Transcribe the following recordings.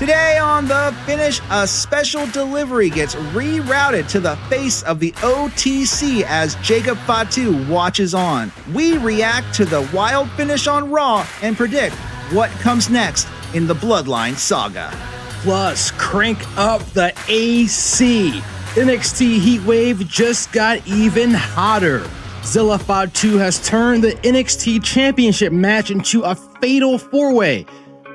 Today on The Finish, a special delivery gets rerouted to the face of the OTC as Jacob Fatu watches on. We react to the wild finish on Raw and predict what comes next in the Bloodline saga. Plus, crank up the AC. NXT Heatwave just got even hotter. Zilla Fatu has turned the NXT Championship match into a fatal four-way.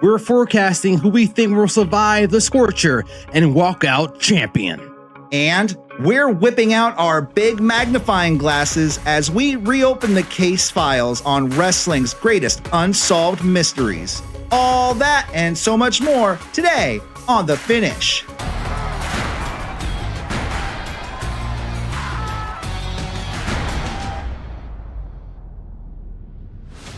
We're forecasting who we think will survive the Scorcher and walk out champion. And we're whipping out our big magnifying glasses as we reopen the case files on wrestling's greatest unsolved mysteries. All that and so much more today on The Finish.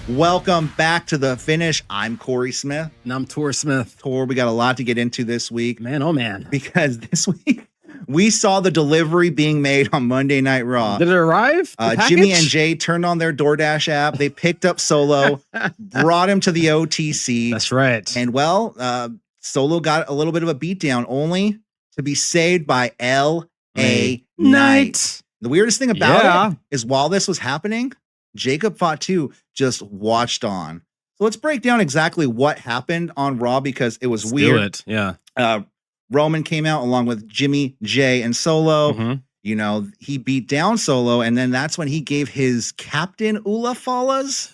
Welcome back to The Finish. I'm Corey Smith. And I'm Tor Smith. Tor, we got a lot to get into this week. Man, oh man. Because this week, we saw the delivery being made on Monday Night Raw. Did it arrive? Jimmy and Jay turned on their DoorDash app. They picked up Solo, brought him to the OTC. That's right. And well, Solo got a little bit of a beatdown, only to be saved by L.A. Knight. The weirdest thing about it is while this was happening, Jacob Fatu just watched on. So let's break down exactly what happened on Raw because it was weird. Yeah. Roman came out along with Jimmy, Jay, and Solo. Mm-hmm. You know, he beat down Solo, and then that's when he gave his Captain Ula Fallas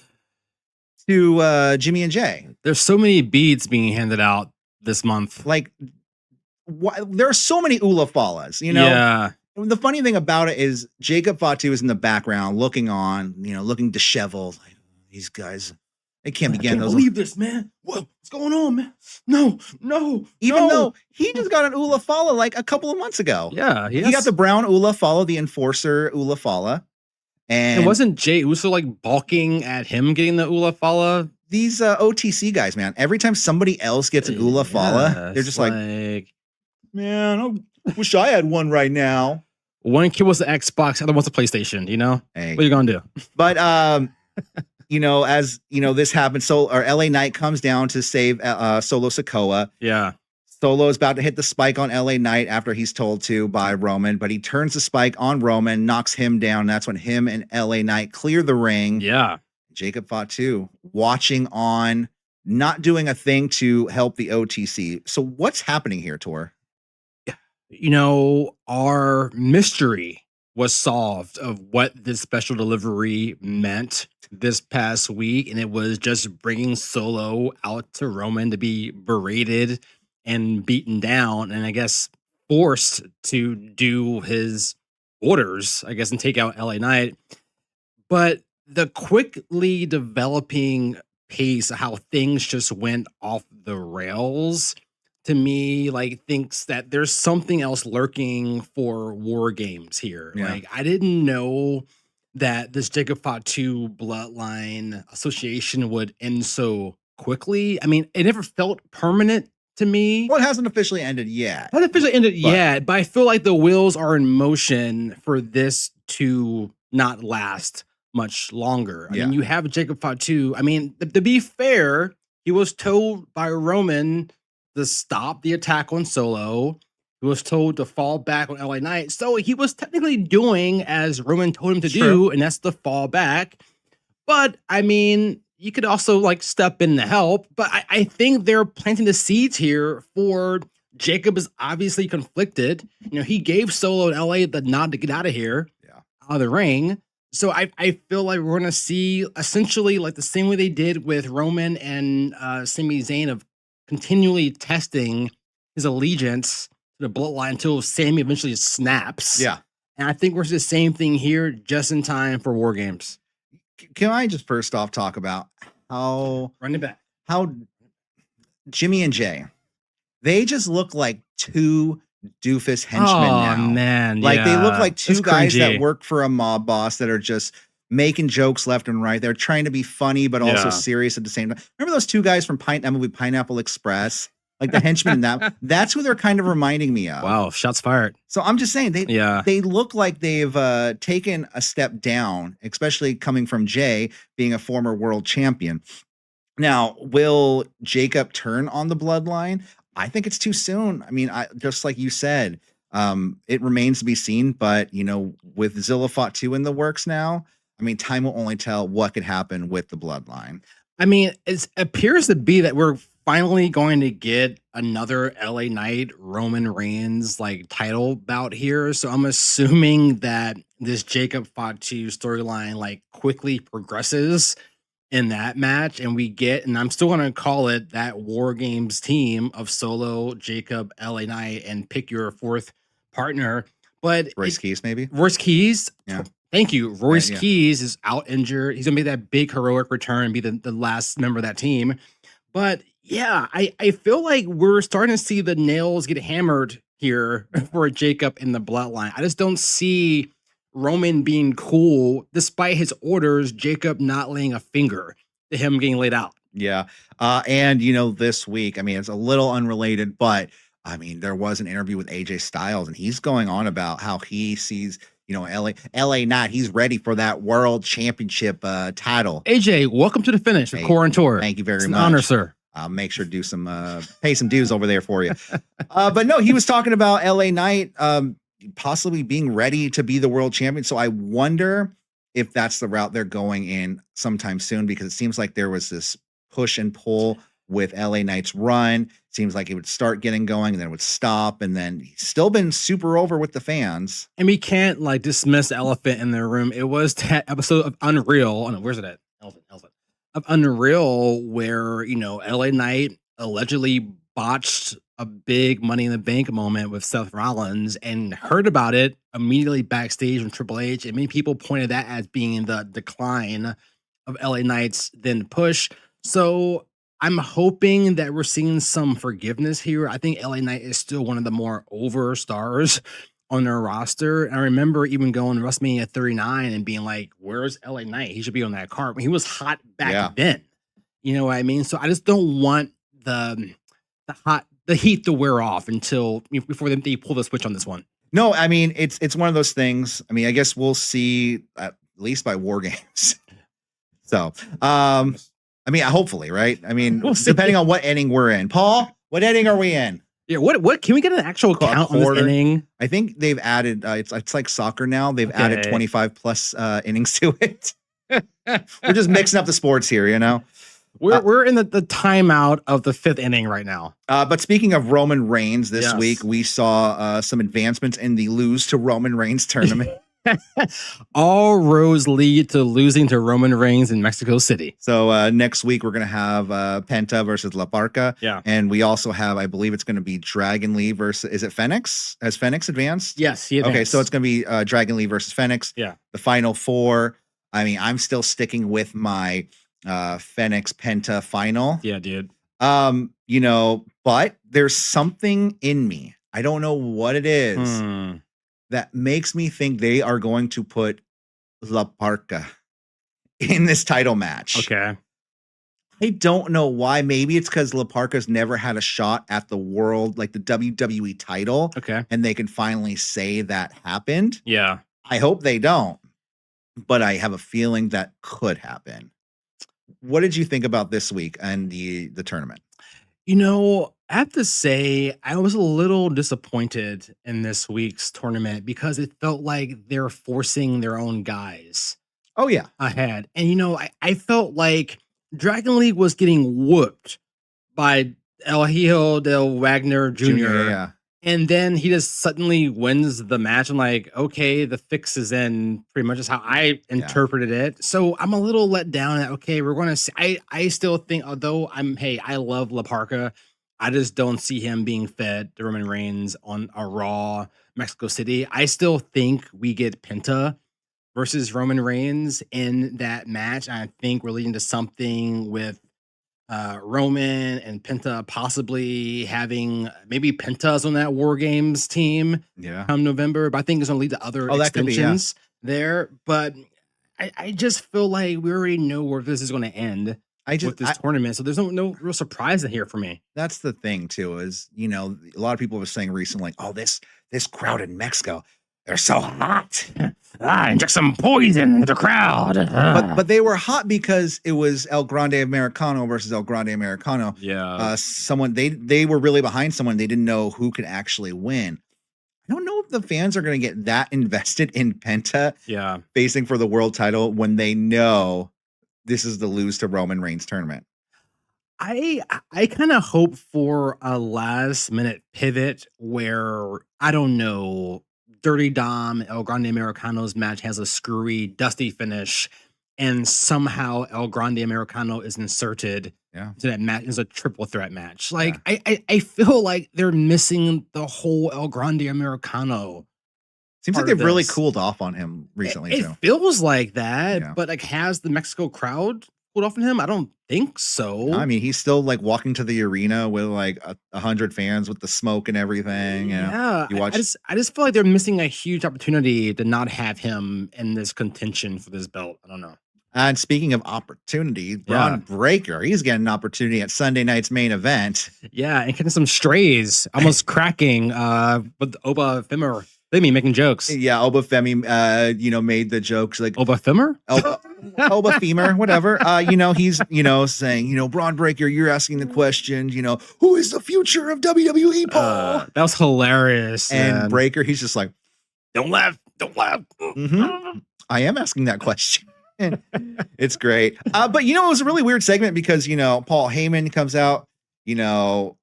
to Jimmy and Jay. There's so many beads being handed out this month. Like, there are so many Ula Fallas, you know? Yeah. The funny thing about it is Jacob Fatu is in the background looking on, you know, looking disheveled. Like, these guys, they can't be getting those. I can't believe this, man. What's going on, man? No. Even though he just got an Ula Falla like a couple of months ago. Yeah. He got the brown Ula Falla, the enforcer Ula Falla. And wasn't Jay Uso like balking at him getting the Ula Falla? These OTC guys, man, every time somebody else gets an Ula Falla, they're just like, man, I wish I had one right now. One kid was the Xbox, the other one's the PlayStation, you know? Hey. What are you gonna do? But you know, as you know, this happens. So our LA Knight comes down to save Solo Sikoa. Yeah. Solo is about to hit the spike on LA Knight after he's told to by Roman, but he turns the spike on Roman, knocks him down. That's when him and LA Knight clear the ring. Yeah. Jacob Fatu watching on, not doing a thing to help the OTC. So what's happening here, Tor? You know, our mystery was solved of what this special delivery meant this past week, and it was just bringing Solo out to Roman to be berated and beaten down, and I guess forced to do his orders, I guess, and take out LA Knight. But the quickly developing pace of how things just went off the rails, to me, like, thinks that there's something else lurking for War Games here. Yeah. Like, I didn't know that this Jacob Fatu Bloodline association would end so quickly. I mean, it never felt permanent to me. Well, it hasn't officially ended yet. It hasn't officially ended yet, but I feel like the wheels are in motion for this to not last much longer. I mean, you have Jacob Fatu. I mean, to be fair, he was told by Roman to stop the attack on Solo. He was told to fall back on LA Knight. So he was technically doing as Roman told him to do, and that's the fall back. But I mean, you could also like step in to help. But I think they're planting the seeds here for Jacob is obviously conflicted. You know, he gave Solo in LA the nod to get out of here, out of the ring. So I feel like we're going to see essentially like the same way they did with Roman and Sami Zayn of continually testing his allegiance to the Bloodline until Sami eventually snaps. Yeah. And I think we're the same thing here just in time for War Games. Can I just first off talk about how Jimmy and Jay, they just look like two doofus henchmen now. Man, like they look like two guys cringy. that work for a mob boss that are just making jokes left and right. They're trying to be funny, but also serious at the same time. Remember those two guys from that movie Pineapple Express? Like the henchmen in that. That's who they're kind of reminding me of. Wow, shots fired. So I'm just saying they look like they've taken a step down, especially coming from Jay being a former world champion. Now, will Jacob turn on the Bloodline? I think it's too soon. I mean, just like you said, it remains to be seen. But with Zilla Fatu in the works now, I mean, time will only tell what could happen with the Bloodline. I mean, it appears to be that we're finally going to get another LA Knight Roman Reigns title bout here. So I'm assuming that this Jacob Fatu storyline quickly progresses in that match, and and I'm still going to call it that War Games team of Solo, Jacob, LA Knight, and pick your fourth partner. But Royce Keys, maybe? Royce Keys. Yeah. Thank you. Royce Keys is out injured. He's going to make that big heroic return and be the last member of that team. But yeah, I feel like we're starting to see the nails get hammered here for Jacob in the Bloodline. I just don't see Roman being cool, despite his orders, Jacob not laying a finger to him getting laid out. Yeah. And, this week, I mean, it's a little unrelated, but I mean, there was an interview with AJ Styles, and he's going on about how he sees LA Knight, he's ready for that world championship title. AJ, welcome to the finish with Kor and Tor. Thank you very much. It's an honor, sir. I'll make sure to do pay some dues over there for you. But no, he was talking about LA Knight possibly being ready to be the world champion. So I wonder if that's the route they're going in sometime soon, because it seems like there was this push and pull with LA Knight's run. Seems like it would start getting going and then it would stop, and then he's still been super over with the fans. And we can't dismiss the elephant in the room. It was that episode of Unreal. Oh no, where's it at? Elephant. Of Unreal, where LA Knight allegedly botched a big Money in the Bank moment with Seth Rollins and heard about it immediately backstage from Triple H, and many people pointed that as being the decline of LA Knight's then push. So I'm hoping that we're seeing some forgiveness here. I think LA Knight is still one of the more over stars on their roster. And I remember even going to WrestleMania 39 and being like, where's LA Knight? He should be on that card. He was hot back then. You know what I mean? So I just don't want the heat to wear off before they pull the switch on this one. No, I mean, it's one of those things. I mean, I guess we'll see at least by War Games. So, I mean, hopefully, right? I mean, depending on what inning we're in. Paul, what inning are we in? Yeah, what can we get an actual count on this inning? I think they've added it's like soccer now. They've added 25 plus innings to it. We're just mixing up the sports here, We're in the timeout of the fifth inning right now. But speaking of Roman Reigns, this week we saw some advancements in the Lose to Roman Reigns tournament. All roads lead to losing to Roman Reigns in Mexico City. So next week we're going to have Penta versus La Parca. Yeah. And we also have, I believe it's going to be Dragon Lee versus, is it Fenix? Has Fenix advanced? Yes, he advanced. Okay, so it's going to be Dragon Lee versus Fenix. Yeah. The final four. I mean, I'm still sticking with my Fenix Penta final. Yeah, dude. But there's something in me. I don't know what it is. That makes me think they are going to put La Parca in this title match. Okay. I don't know why. Maybe it's because La Parca's never had a shot at the world, the WWE title. Okay. And they can finally say that happened. Yeah. I hope they don't. But I have a feeling that could happen. What did you think about this week and the tournament? I have to say, I was a little disappointed in this week's tournament because it felt like they're forcing their own guys. Oh, yeah. Ahead. And, I felt like Dragon League was getting whooped by El Hijo del Wagner Jr. Yeah. And then he just suddenly wins the match. I'm like, okay, the fix is in, pretty much is how I interpreted it. So I'm a little let down that, okay, we're going to see. I still think, although I love La Parca, I just don't see him being fed to Roman Reigns on a Raw Mexico City. I still think we get Penta versus Roman Reigns in that match. I think we're leading to something with Roman and Penta possibly having maybe Penta's on that War Games team come November. But I think it's going to lead to other extensions there. But I just feel like we already know where this is going to end. With this tournament, so there's no real surprise in here for me. That's the thing too, is a lot of people were saying recently, oh, this crowd in Mexico, they're so hot. Inject some poison into the crowd. But they were hot because it was El Grande Americano versus El Grande Americano. Yeah. Someone they were really behind someone. They didn't know who could actually win. I don't know if the fans are going to get that invested in Penta facing for the world title when they know this is the lose to Roman Reigns tournament. I kind of hope for a last minute pivot where, I don't know, Dirty Dom, El Grande Americano's match has a screwy, dusty finish, and somehow El Grande Americano is inserted to that match as a triple threat match. Like, I feel like they're missing the whole El Grande Americano. Seems like they've really cooled off on him recently, it too. Feels like that, but like, has the Mexico crowd cooled off on him? I don't think so. No, I mean, he's still like walking to the arena with like 100 fans with the smoke and everything. Yeah, you watch. I just feel like they're missing a huge opportunity to not have him in this contention for this belt. I don't know. And speaking of opportunity, Braun Breaker, he's getting an opportunity at Sunday night's main event. Yeah, and getting some strays, almost cracking with Oba Femur. Making jokes. Yeah, Oba Femi, made the jokes like Oba Femur? Oba Femur, whatever. He's, saying, Braun Breaker, you're asking the question, who is the future of WWE, Paul? That was hilarious. And man. Breaker, he's just like, don't laugh. Mm-hmm. I am asking that question. It's great. But it was a really weird segment because, Paul Heyman comes out,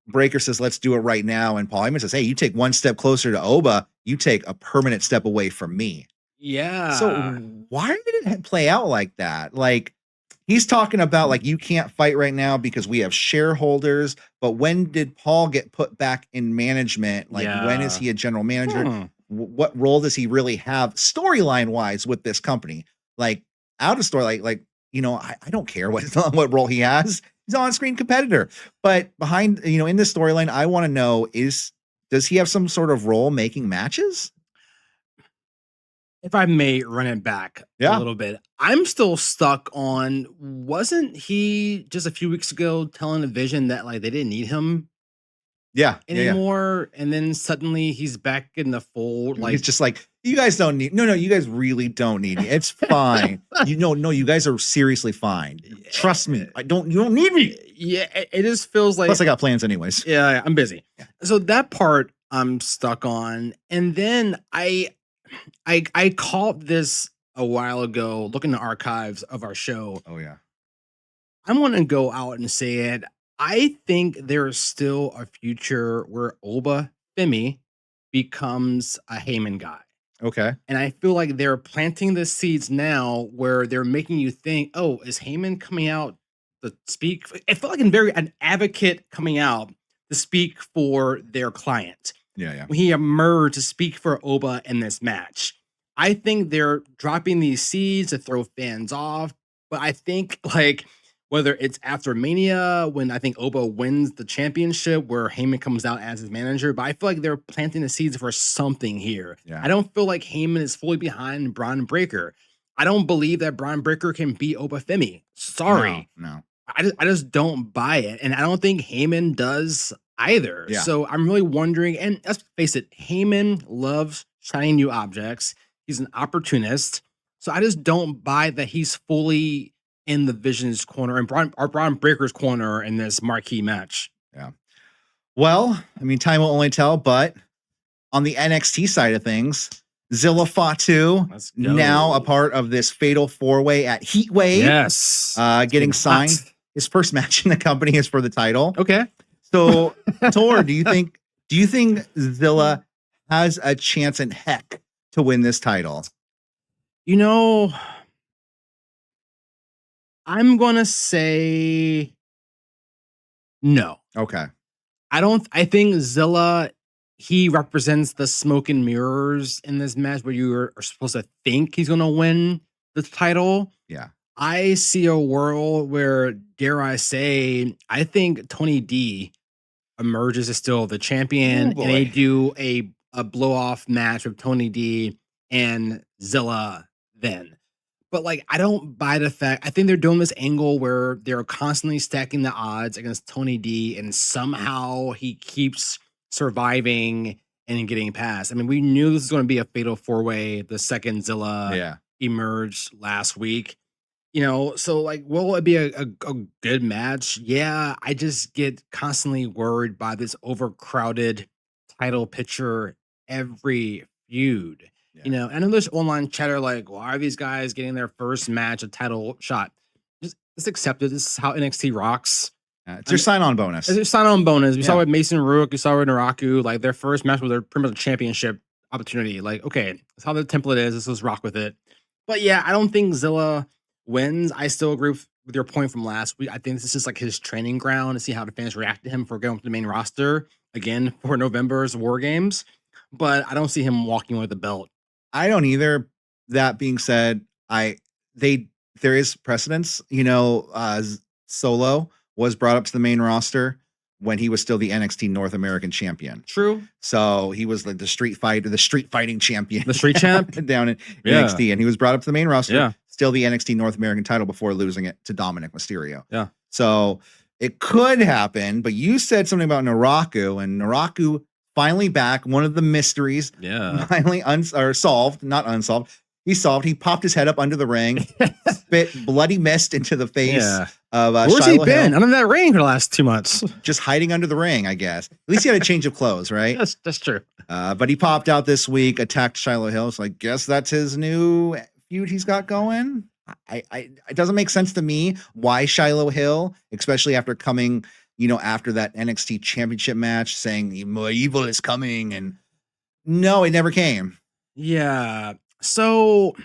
Breaker says, let's do it right now. And Paul Heyman says, hey, you take one step closer to Oba, you take a permanent step away from me. Yeah. So why did it play out like that? Like, he's talking about like, you can't fight right now because we have shareholders. But when did Paul get put back in management? Like, when is he a general manager? What role does he really have storyline wise with this company? Like, out of story, I don't care what role he has. He's an on-screen competitor. But behind, in this storyline, I want to know does he have some sort of role making matches? If I may run it back a little bit, I'm still stuck on, wasn't he just a few weeks ago telling the Vision that like they didn't need him anymore? And then suddenly he's back in the fold. Like, he's just like, you guys don't need, no, you guys really don't need me. It's fine. You guys are seriously fine. Trust me. You don't need me. Yeah, it just feels like. Plus I got plans anyways. Yeah, I'm busy. Yeah. So that part I'm stuck on. And then I caught this a while ago, looking at the archives of our show. Oh yeah. I'm going to go out and say it. I think there is still a future where Oba Femi becomes a Heyman guy. Okay. And I feel like they're planting the seeds now where they're making you think, oh, is Heyman coming out to speak? It felt like an advocate coming out to speak for their client. Yeah. When he emerged to speak for Oba in this match. I think they're dropping these seeds to throw fans off. But I think like whether it's after Mania, when I think Oba wins the championship, where Heyman comes out as his manager, but I feel like they're planting the seeds for something here. Yeah. I don't feel like Heyman is fully behind Braun Breaker. I don't believe that Braun Breaker can beat Oba Femi. Sorry. No. I just don't buy it. And I don't think Heyman does either. Yeah. So I'm really wondering, and let's face it, Heyman loves shiny new objects. He's an opportunist. So I just don't buy that he's fully in the Vision's corner and Braun Breaker's corner in this marquee match. Yeah. Well, I mean, time will only tell, but on the NXT side of things, Zilla Fatu, now a part of this fatal four-way at Heatwave. Yes. Getting signed. Hot. His first match in the company is for the title. Okay. So, Tor, do you think Zilla has a chance in heck to win this title? I'm going to say no. Okay. I think Zilla, he represents the smoke and mirrors in this match where you are supposed to think he's going to win the title. Yeah. I see a world where, dare I say, I think Tony D emerges as still the champion, and they do a blow-off match with Tony D and Zilla then. But like, I don't buy the fact, I think they're doing this angle where they're constantly stacking the odds against Tony D, and somehow he keeps surviving and getting past. I mean, we knew this was going to be a fatal 4-way. The second Zilla emerged last week. So like, will it be a good match? Yeah, I just get constantly worried by this overcrowded title picture every feud. I know there's online chatter like, why are these guys getting their first match a title shot? Just accept it. This is how NXT rocks. It's your sign-on bonus. It's your sign-on bonus. We saw with Mason Rook, we saw with Naraku, like their first match was their pretty much a championship opportunity. Like, okay, that's how the template is. Let's just rock with it. But yeah, I don't think Zilla wins. I still agree with your point from last week. I think this is just like his training ground to see how the fans react to him for going to the main roster again for November's War Games. But I don't see him walking with the belt. I don't either. That being said, there is precedence. Solo was brought up to the main roster when he was still the NXT North American champion. True. So he was like the street fighting champion. The street champ down in NXT. And he was brought up to the main roster, still the NXT North American title before losing it to Dominic Mysterio. Yeah. So it could happen, but you said something about Naraku, and Naraku finally back, one of the mysteries. Yeah. Finally solved, not unsolved. He solved. He popped his head up under the ring, spit bloody mist into the face of Where's Shiloh he been? Hill. Under that ring for the last 2 months. Just hiding under the ring, I guess. At least he had a change of clothes, right? That's true. But he popped out this week, attacked Shiloh Hill. So I guess that's his new feud he's got going. It doesn't make sense to me why Shiloh Hill, especially after coming, after that NXT championship match, saying more evil is coming, and no, it never came. Yeah. So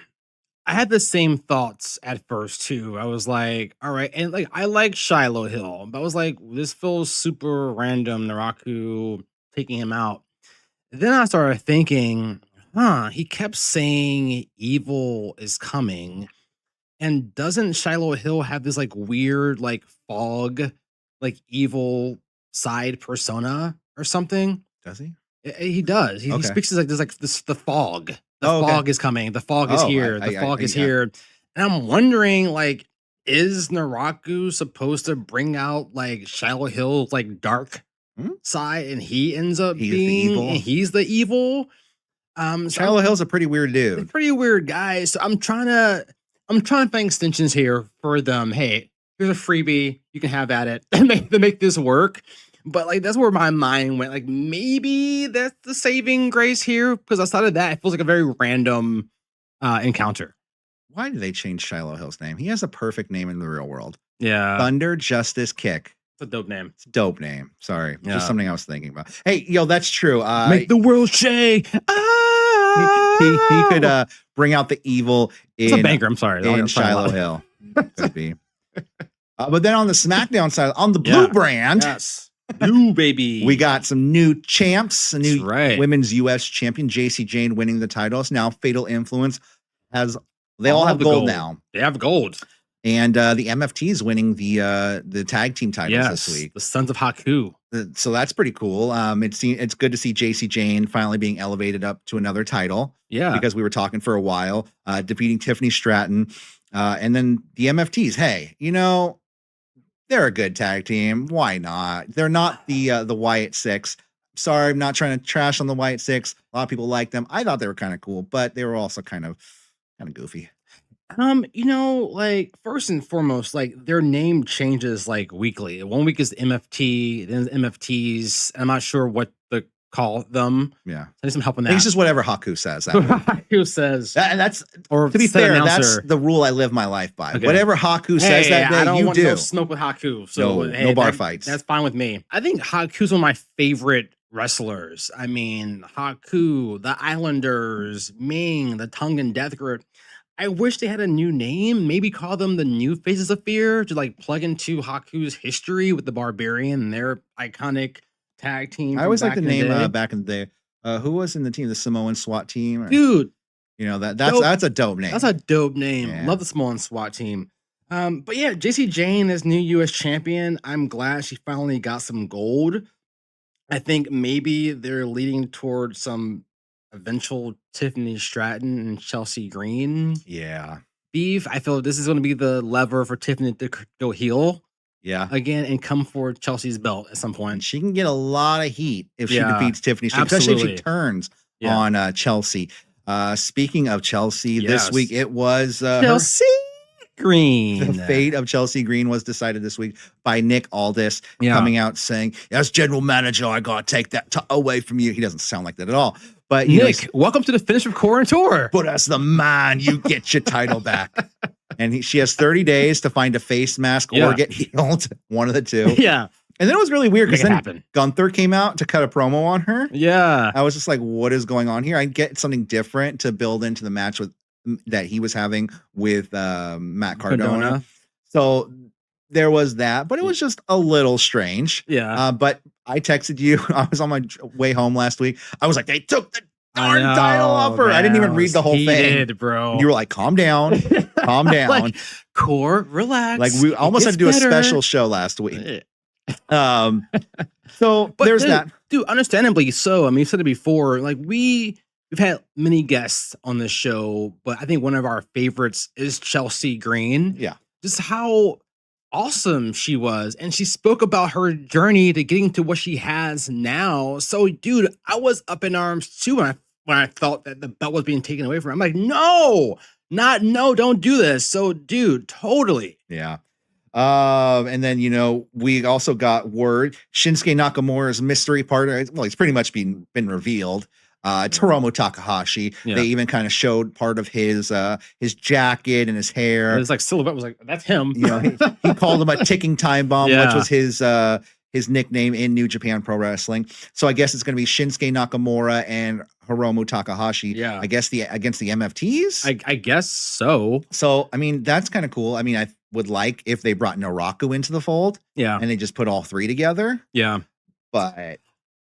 I had the same thoughts at first too. I was like, all right, and like I like Shiloh Hill, but I was like, this feels super random. Naraku taking him out. Then I started thinking, he kept saying evil is coming. And doesn't Shiloh Hill have this like weird, like fog, like evil side persona or something? Does he? He does. He speaks as like there's like this the fog. The fog is coming. The fog is here. The fog is here. And I'm wondering, like, is Naraku supposed to bring out like Shiloh Hill's like dark side, and he ends up he's the evil? Shiloh Hill's a pretty weird dude. A pretty weird guy. So I'm trying to find extensions here for them. Hey, here's a freebie. You can have at it to make this work. But like that's where my mind went. Like maybe that's the saving grace here, because outside of that, it feels like a very random encounter. Why did they change Shiloh Hill's name? He has a perfect name in the real world. Yeah, Thunder Justice Kick. It's a dope name. It's a dope name. Sorry, just something I was thinking about. Hey, that's true. Make the world shake. He could bring out the evil in, it's a banker. I'm sorry. In Shiloh Hill. Could be. But then on the SmackDown side, on the blue brand. Yes. New baby. We got some new champs, a new women's US champion, JC Jane winning the titles. Now Fatal Influence they all have gold now. They have gold. And the MFT is winning the tag team titles this week. The Sons of Haku. So that's pretty cool. It's good to see JC Jane finally being elevated up to another title. Yeah. Because we were talking for a while, defeating Tiffany Stratton. And then the MFTs, hey, they're a good tag team. Why not? They're not the Wyatt Six. Sorry, I'm not trying to trash on the Wyatt Six. A lot of people like them. I thought they were kind of cool, but they were also kind of goofy. Like first and foremost, like their name changes like weekly. 1 week is MFT, then MFTs. I'm not sure what to call them. Yeah, I need some help on that. It's just whatever Haku says. Haku says, that's or to be fair, that's the rule I live my life by. Okay. Whatever Haku says that day, I don't want do. No smoke with Haku. So no bar fights. That's fine with me. I think Haku's one of my favorite wrestlers. I mean, Haku, the Islanders, Ming, the Tongan Death Grip. I wish they had a new name. Maybe call them the New Faces of Fear to like plug into Haku's history with the Barbarian and their iconic tag team. I always like the name back in the day. Who was in the team? The Samoan SWAT team? Dude. That's a dope name. That's a dope name. Yeah. Love the Samoan SWAT team. But yeah, JC Jane is new US champion. I'm glad she finally got some gold. I think maybe they're leading towards some eventual Tiffany Stratton and Chelsea Green. Yeah. Beef. I feel this is going to be the lever for Tiffany to go heel. again and come for Chelsea's belt at some And point. she can get a lot of heat if she defeats Tiffany Stratton, especially if she turns on Chelsea. Speaking of Chelsea, this week it was Chelsea Green. The fate of Chelsea Green was decided this week by Nick Aldis coming out saying, as general manager, I got to take that away from you. He doesn't sound like that at all. But Nick, welcome to the finish of Kor and Tor. But as the man, you get your title back. And she has 30 days to find a face mask or get healed. One of the two. Yeah. And then it was really weird because then Gunther came out to cut a promo on her. Yeah. I was just like, what is going on here? I get something different to build into the match that he was having with Matt Cardona. So there was that, but it was just a little strange. Yeah. But I texted you. I was on my way home last week. I was like, they took the darn title off her. I didn't even read the whole thing. Bro. And you were like, calm down. Calm down. Like, Kor, relax. Like we almost had to do a special show last week. So but there's that. Dude, understandably so. I mean, you've said it before. Like we've had many guests on this show, but I think one of our favorites is Chelsea Green. Yeah. Just how awesome she was. And she spoke about her journey to getting to what she has now. So, dude, I was up in arms too when I thought that the belt was being taken away from her. I'm like, no, don't do this. So, dude, totally. Yeah. And then, we also got word Shinsuke Nakamura's mystery partner. Well, he's pretty much been revealed. Hiromu Takahashi. Yeah. They even kind of showed part of his jacket and his hair. It was like silhouette was like, that's him. He called him a ticking time bomb, which was his nickname in New Japan Pro Wrestling. So I guess it's going to be Shinsuke Nakamura and Hiromu Takahashi. Yeah. I guess against the MFTs. I guess so. So, I mean, that's kind of cool. I mean, I would like if they brought Naraku into the fold. Yeah. And they just put all three together. Yeah. But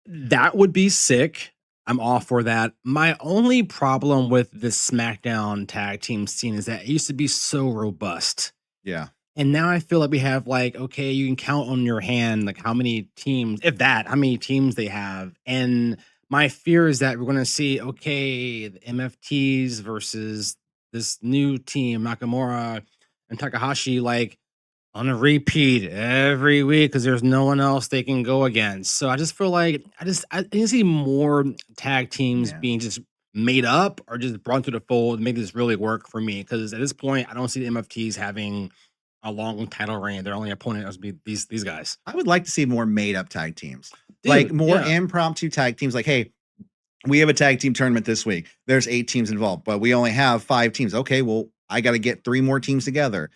that would be sick. I'm all for that. My only problem with this SmackDown tag team scene is that it used to be so robust. Yeah. And now I feel like we have okay, you can count on your hand, like how many teams, if that, how many teams they have. And my fear is that we're going to see, okay, the MFTs versus this new team, Nakamura and Takahashi, on a repeat every week because there's no one else they can go against. So I just feel like I need to see more tag teams being just made up or just brought to the fold and make this really work for me. Because at this point, I don't see the MFTs having a long title reign. Their only opponent has to be these guys. I would like to see more made up tag teams. Dude, more impromptu tag teams. Like, hey, we have a tag team tournament this week. There's 8 teams involved, but we only have 5 teams. Okay, well, I got to get 3 more teams together.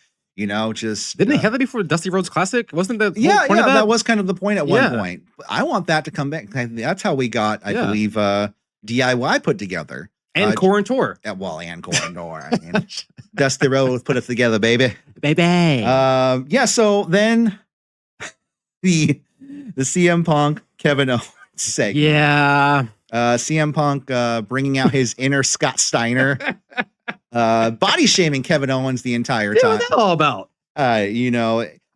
Just didn't they have that before Dusty Rhodes Classic? Wasn't that that was kind of the point at one point. I want that to come back. That's how we got, I believe, DIY put together and Kor and Tor. And Kor and Tor. I mean, Dusty Rhodes put it together, baby. So then the CM Punk Kevin Owens segment. Yeah. CM Punk bringing out his inner Scott Steiner. Body shaming Kevin Owens the entire time. What's that all about?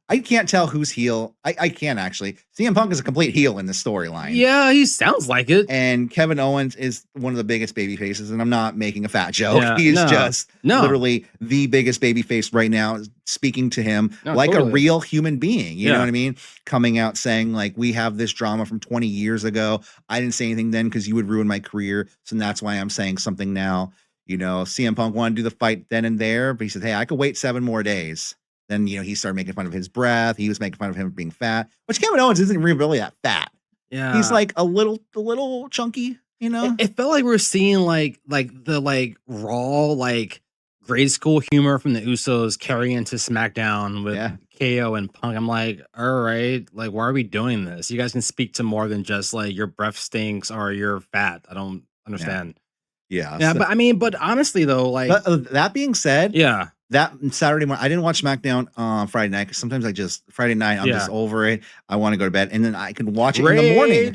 I can't tell who's heel. I can't actually. CM Punk is a complete heel in this storyline. Yeah, he sounds like it. And Kevin Owens is one of the biggest baby faces, and I'm not making a fat joke. Yeah, He's just literally the biggest baby face right now, speaking to him like a real human being. You know what I mean? Coming out saying, we have this drama from 20 years ago. I didn't say anything then because you would ruin my career. So that's why I'm saying something now. CM Punk wanted to do the fight then and there, but he said, hey, I could wait 7 more days. Then, he started making fun of his breath. He was making fun of him being fat, which Kevin Owens isn't really that fat. Yeah. He's a little chunky, It felt like we were seeing the raw, grade school humor from the Usos carry into SmackDown with KO and Punk. I'm like, all right, why are we doing this? You guys can speak to more than just your breath stinks or you're fat. I don't understand. Yeah. Yeah. But honestly though, that being said, that Saturday morning, I didn't watch SmackDown on Friday night because sometimes Friday night, I'm just over it. I want to go to bed, and then I can watch it in the morning.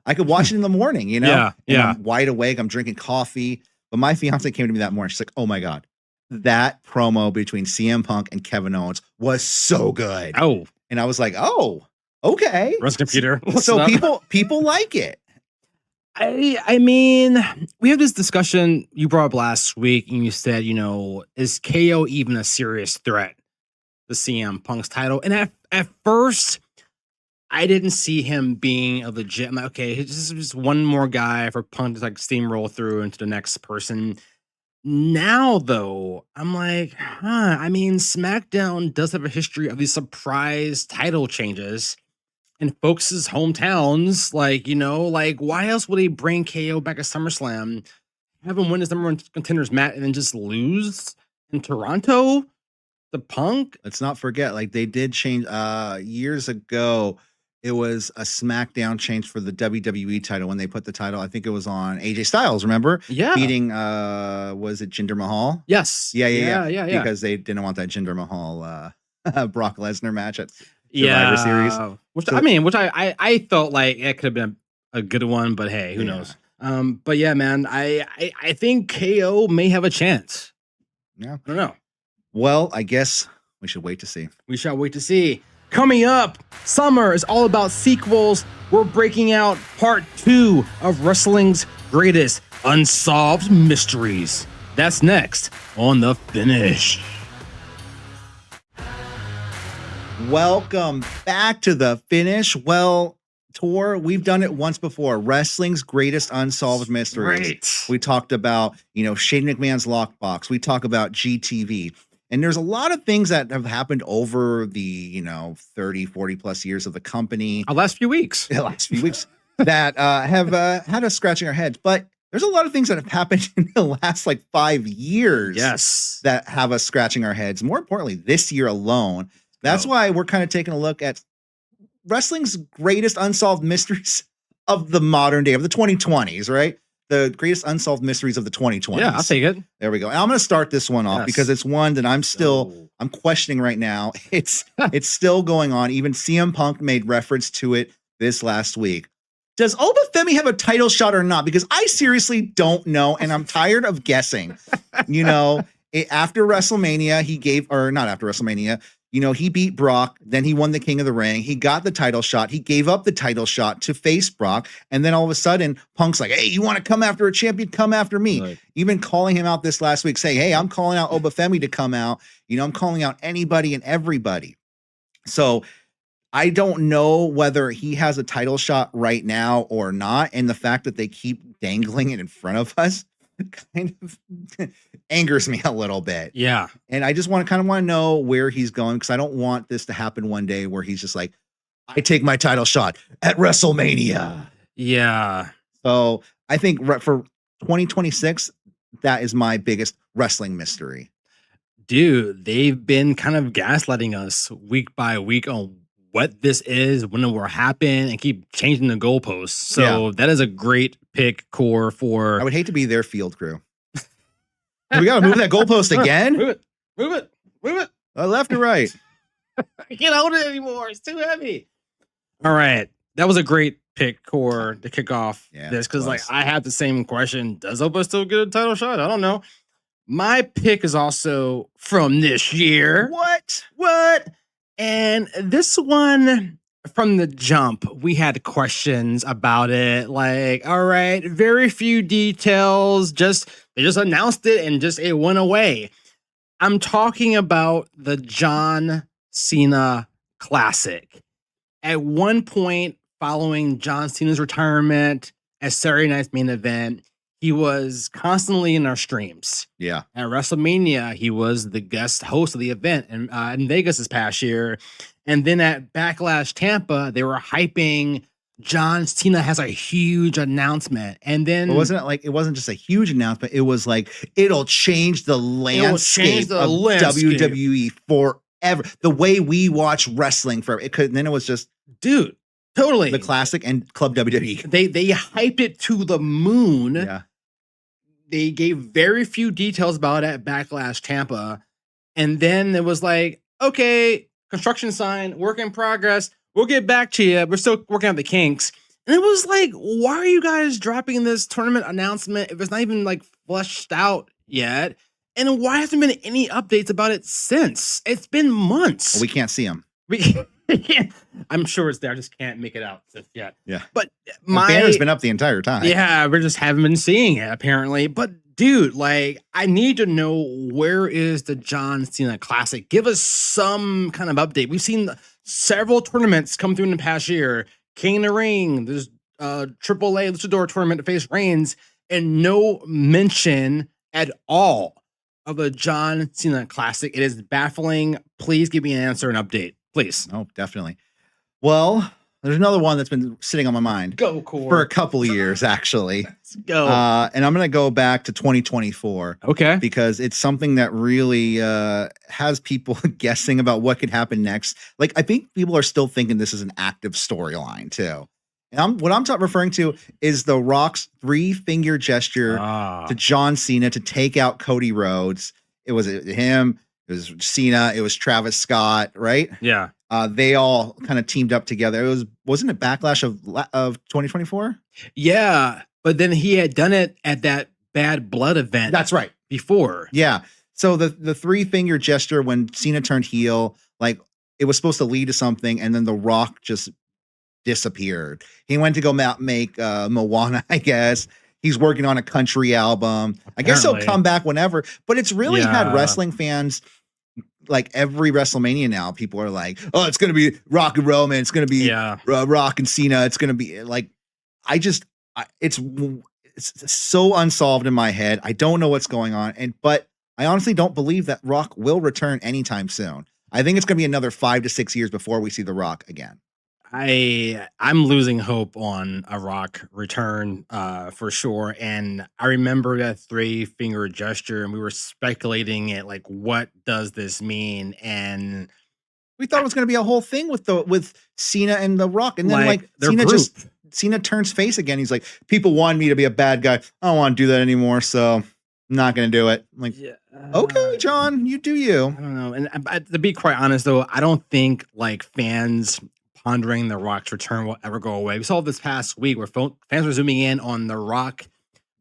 I could watch it in the morning, Yeah. I'm wide awake. I'm drinking coffee. But my fiance came to me that morning. She's like, "Oh my god, that promo between CM Punk and Kevin Owens was so good." Oh, and I was like, "Oh, okay." Runs computer. So people like it. I mean, we have this discussion you brought up last week, and you said, is KO even a serious threat to CM Punk's title? And at first, I didn't see him being a legit. I'm like, okay, this is just one more guy for Punk to like steamroll through into the next person. Now, though, I'm like, I mean, SmackDown does have a history of these surprise title changes in folks' hometowns. Like, like why else would he bring KO back at SummerSlam, have him win his number one contenders match, and then just lose in Toronto? The Punk? Let's not forget, like they did change years ago. It was a SmackDown change for the WWE title when they put the title. I think it was on AJ Styles. Remember? Yeah. Beating was it Jinder Mahal? Yes. Yeah. Because they didn't want that Jinder Mahal Brock Lesnar match at Survivor Series. Which I felt like it could have been a good one, but hey, who knows? But yeah, man, I think KO may have a chance. Yeah. I don't know. Well, I guess we should wait to see. We shall wait to see. Coming up, summer is all about sequels. We're breaking out part 2 of wrestling's greatest unsolved mysteries. That's next on The Finish. Welcome back to The Finish. Well, Tor, we've done it once before. Wrestling's greatest unsolved mysteries. Right. We talked about, Shane McMahon's lockbox. We talk about GTV. And there's a lot of things that have happened over the, 30, 40 plus years of the company. The last few weeks. That have had us scratching our heads. But there's a lot of things that have happened in the last 5 years. Yes. That have us scratching our heads. More importantly, this year alone. That's why we're kind of taking a look at wrestling's greatest unsolved mysteries of the modern day, of the 2020s, right? The greatest unsolved mysteries of the 2020s. Yeah, I'll take it. There we go. And I'm going to start this one off because it's one that I'm questioning right now. It's still going on. Even CM Punk made reference to it this last week. Does Obafemi have a title shot or not? Because I seriously don't know, and I'm tired of guessing. After WrestleMania, not after WrestleMania, he beat Brock, then he won the King of the Ring. He got the title shot. He gave up the title shot to face Brock. And then all of a sudden, Punk's like, hey, you want to come after a champion? Come after me. Right. Even calling him out this last week, saying, hey, I'm calling out Obafemi to come out. I'm calling out anybody and everybody. So I don't know whether he has a title shot right now or not. And the fact that they keep dangling it in front of us kind of angers me a little bit. Yeah. And I just want to know where he's going, because I don't want this to happen one day where he's just like, I take my title shot at WrestleMania. Yeah. So I think for 2026, that is my biggest wrestling mystery. Dude, they've been kind of gaslighting us week by week on what this is, when it will happen, and keep changing the goalposts. So that is a great pick, Kor, for... I would hate to be their field crew. We got to move that goalpost again? Move it. Left or right? I can't hold it anymore. It's too heavy. All right. That was a great pick, Kor, to kick off this, because I have the same question. Does Opa still get a title shot? I don't know. My pick is also from this year. What? And this one, from the jump, we had questions about it. Like, all right, very few details. They just announced it and it went away. I'm talking about the John Cena Classic. At one point, following John Cena's retirement at Saturday Night's Main Event, he was constantly in our streams. Yeah. At WrestleMania, he was the guest host of the event in Vegas this past year. And then at Backlash Tampa, they were hyping John Cena has a huge announcement. And then... it wasn't just a huge announcement. It was like, it'll change the landscape of WWE forever. The way we watch wrestling forever. Then it was just... Dude, totally. The classic and Club WWE. They hyped it to the moon. Yeah. They gave very few details about it at Backlash Tampa. And then it was like, okay, construction sign, work in progress. We'll get back to you. We're still working out the kinks. And it was like, why are you guys dropping this tournament announcement if it's not even fleshed out yet? And why hasn't been any updates about it since? It's been months. Well, we can't see them. I'm sure it's there. I just can't make it out yet. Yeah. But the banner's been up the entire time. Yeah, we just haven't been seeing it, apparently. But dude, I need to know, where is the John Cena Classic? Give us some kind of update. We've seen several tournaments come through in the past year. King of the Ring, there's AAA Luchador tournament to face Reigns, and no mention at all of a John Cena Classic. It is baffling. Please give me an answer and update, please. Oh, definitely. Well, there's another one that's been sitting on my mind for a couple of years, actually. Let's go. And I'm going to go back to 2024. Okay. Because it's something that really has people guessing about what could happen next. Like, I think people are still thinking this is an active storyline, too. And what I'm referring to is The Rock's 3-finger gesture to John Cena to take out Cody Rhodes. It was him, it was Cena, it was Travis Scott, right? Yeah. They all kind of teamed up together. Wasn't it Backlash of 2024? Yeah, but then he had done it at that Bad Blood event. That's right. Before. Yeah. So the 3-finger gesture when Cena turned heel, like it was supposed to lead to something, and then The Rock just disappeared. He went to go make Moana, I guess. He's working on a country album. Apparently. I guess he'll come back whenever, but it's really had wrestling fans, like every WrestleMania now, people are like, oh, it's going to be Rock and Roman. It's going to be Rock and Cena. It's going to be like, it's so unsolved in my head. I don't know what's going on. But I honestly don't believe that Rock will return anytime soon. I think it's going to be another 5 to 6 years before we see The Rock again. I'm losing hope on a Rock return for sure. And I remember that 3-finger gesture, and we were speculating it like, what does this mean? And we thought it was going to be a whole thing with Cena and The Rock, and then like Cena turns face again. He's like, people want me to be a bad guy. I don't want to do that anymore, so I'm not going to do it. I'm like, okay, John, you do you. I don't know. And to be quite honest, though, I don't think like fans pondering The Rock's return will ever go away. We saw this past week where fans were zooming in on The Rock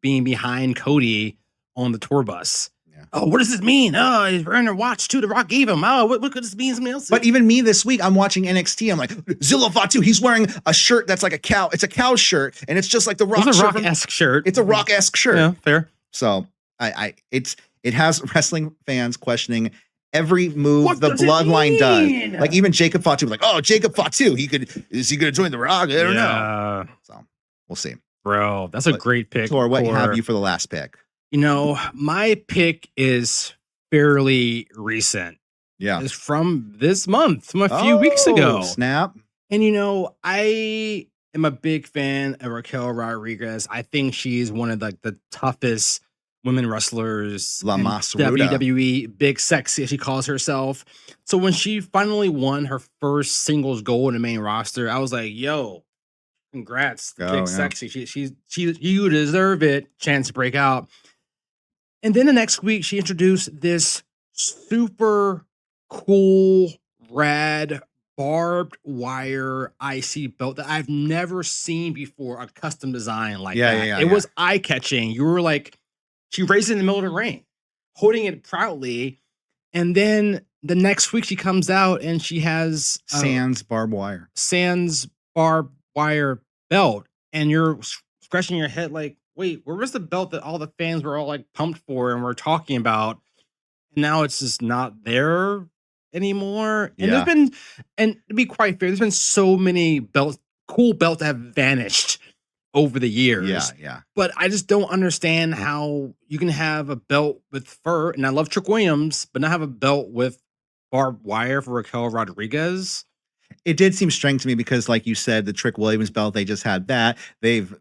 being behind Cody on the tour bus. Yeah. Oh, what does this mean? Oh, he's wearing a watch too. The Rock gave him. Oh, what could this mean? Something else? But even me this week, I'm watching NXT. I'm like, Zilla Fatu, he's wearing a shirt that's like a cow. It's a cow shirt, and it's just like the Rock. It's a Rock-esque shirt. It's a Rock-esque shirt. Yeah, fair. So it has wrestling fans questioning every move the Bloodline does. Like even Jacob Fatu was like, oh, Jacob Fatu, is he going to join The Rock? I don't know. So we'll see. Bro, that's a great pick. Tor, what have you for the last pick? You know, my pick is fairly recent. Yeah. It's from this month, from a few weeks ago. Snap. And you know, I am a big fan of Raquel Rodriguez. I think she's one of the toughest women wrestlers La Masruda. WWE, big sexy as she calls herself. So when she finally won her first singles gold in the main roster, I was like, yo, congrats, big sexy. You deserve it. Chance to break out. And then the next week she introduced this super cool, rad, barbed wire IC belt that I've never seen before, a custom design like that. It was eye-catching. You were like, she raised it in the middle of the ring, holding it proudly. And then the next week she comes out and she has Sans barbed wire belt. And you're scratching your head like, wait, where was the belt that all the fans were all like pumped for and we're talking about? And now it's just not there anymore. And there's been, and to be quite fair, there's been so many cool belts that have vanished over the years. Yeah. But I just don't understand how you can have a belt with fur, and I love Trick Williams, but not have a belt with barbed wire for Raquel Rodriguez. It did seem strange to me because, like you said, the Trick Williams belt, they just had that. They've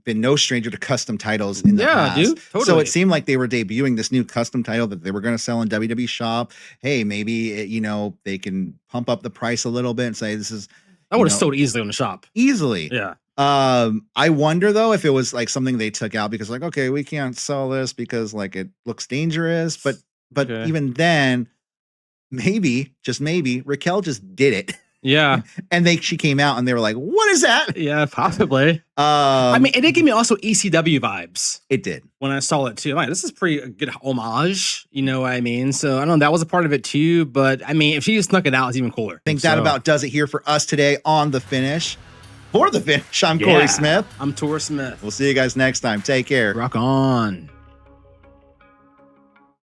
been no stranger to custom titles in the past. Dude, totally. So it seemed like they were debuting this new custom title that they were going to sell in WWE shop. Hey, maybe, they can pump up the price a little bit and say this is... I would have sold easily on the shop. Easily. Yeah. I wonder though if it was like something they took out because like, okay, we can't sell this because like it looks dangerous, but even then, maybe, just maybe, Raquel just did it. Yeah. And she came out and they were like, what is that? Yeah, possibly. I mean, it did give me also ECW vibes. It did. When I saw it too. I'm like, this is pretty good homage. You know what I mean? So I don't know, that was a part of it too. But I mean, if she just snuck it out, it's even cooler. I think that about does it here for us today on The Finish. For The Finish, I'm Corey Smith. I'm Tor Smith. We'll see you guys next time. Take care. Rock on.